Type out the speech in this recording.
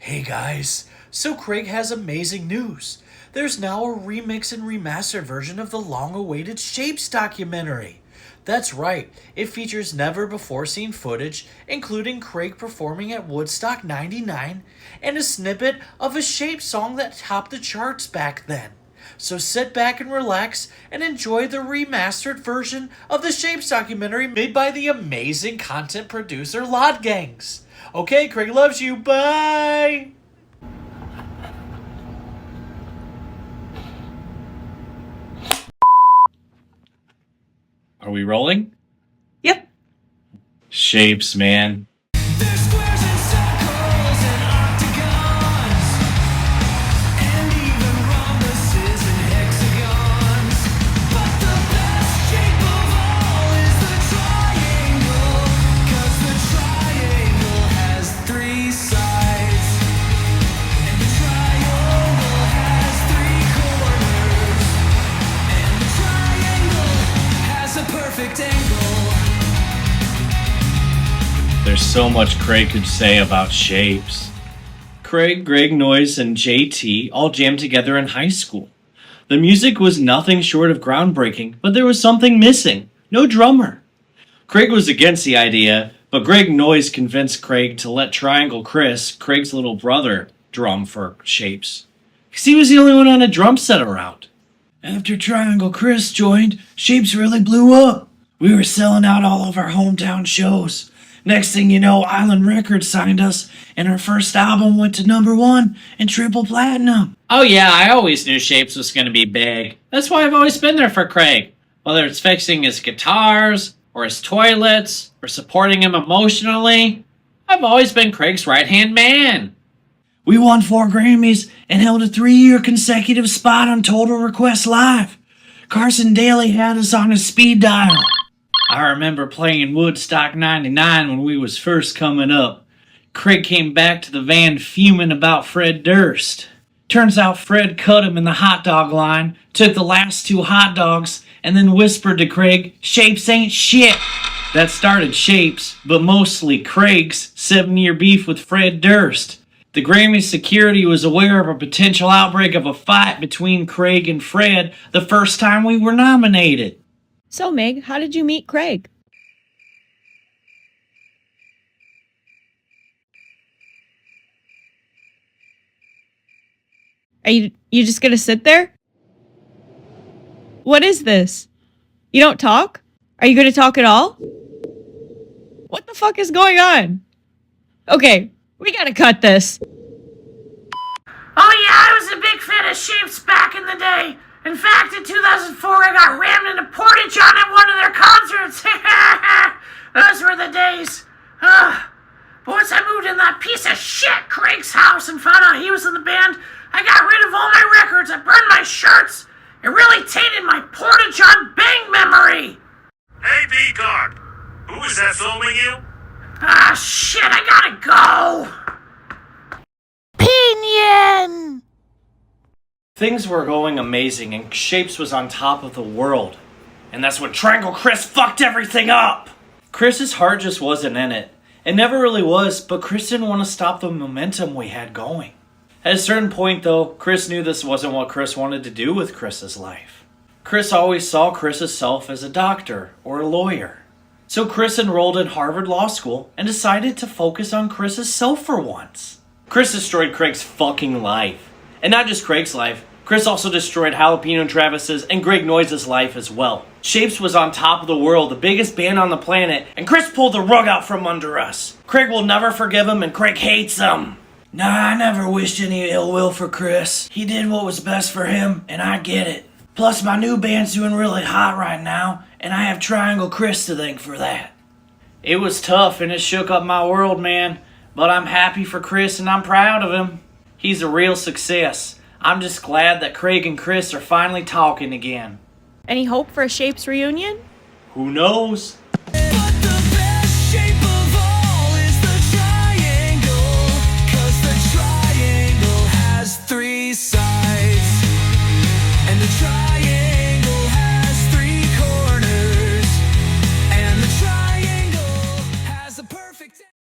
Hey guys, so Craig has amazing news. There's now a remix and remastered version of the long-awaited Shapes documentary. That's right, it features never-before-seen footage, including Craig performing at Woodstock '99, and a snippet of a Shapes song that topped the charts back then. So sit back and relax and enjoy the remastered version of the Shapes documentary made by the amazing content producer Lot Gangs. Okay, Craig loves you. Bye! Are we rolling? Yep. Shapes, man. There's squares and circles and octagons, and even rhombuses and hexagons. But the best shape of all is the triangle, 'cause the triangle has three sides, and the triangle has three corners, and the triangle has a perfect angle. There's so much Craig could say about Shapes. Craig, Greg, Noyes, and JT all jammed together in high school. The music was nothing short of groundbreaking, but there was something missing. No drummer. Craig was against the idea, but Greg Noyes convinced Craig to let Triangle Chris, Craig's little brother, drum for Shapes. Because he was the only one on a drum set around. After Triangle Chris joined, Shapes really blew up. We were selling out all of our hometown shows. Next thing you know, Island Records signed us, and our first album went to #1 and triple platinum. Oh yeah, I always knew Shapes was going to be big. That's why I've always been there for Craig. Whether it's fixing his guitars, or his toilets, or supporting him emotionally, I've always been Craig's right-hand man. We won 4 Grammys and held a 3-year consecutive spot on Total Request Live. Carson Daly had us on his speed dial. I remember playing Woodstock '99 when we was first coming up. Craig came back to the van fuming about Fred Durst. Turns out Fred cut him in the hot dog line, took the last 2 hot dogs, and then whispered to Craig, "Shapes ain't shit." That started Shapes, but mostly Craig's 7-year beef with Fred Durst. The Grammy security was aware of a potential outbreak of a fight between Craig and Fred the first time we were nominated. So, Meg, how did you meet Craig? Are you just gonna sit there? What is this? You don't talk? Are you gonna talk at all? What the fuck is going on? Okay, we gotta cut this. Oh yeah, I was a big fan of Shapes back in the day. In fact, in 2004, I got rammed into Portage-on at one of their concerts. Those were the days. But once I moved in that piece of shit Craig's house and found out he was in the band, I got rid of all my records. I burned my shirts. It really tainted my Portage-on Bang memory. Hey, Peacock! Who is that filming you? Ah, shit, I gotta go. Pinion! Things were going amazing and Shapes was on top of the world. And that's when Triangle Chris fucked everything up! Chris's heart just wasn't in it. It never really was, but Chris didn't want to stop the momentum we had going. At a certain point though, Chris knew this wasn't what Chris wanted to do with Chris's life. Chris always saw Chris's self as a doctor or a lawyer. So Chris enrolled in Harvard Law School and decided to focus on Chris's self for once. Chris destroyed Craig's fucking life. And not just Craig's life, Chris also destroyed Jalapeno Travis's and Greg Noyes' life as well. Shapes was on top of the world, the biggest band on the planet, and Chris pulled the rug out from under us. Craig will never forgive him and Craig hates him. Nah, I never wished any ill will for Chris. He did what was best for him, and I get it. Plus my new band's doing really hot right now, and I have Triangle Chris to thank for that. It was tough and it shook up my world, man, but I'm happy for Chris and I'm proud of him. He's a real success. I'm just glad that Craig and Chris are finally talking again. Any hope for a Shapes reunion? Who knows?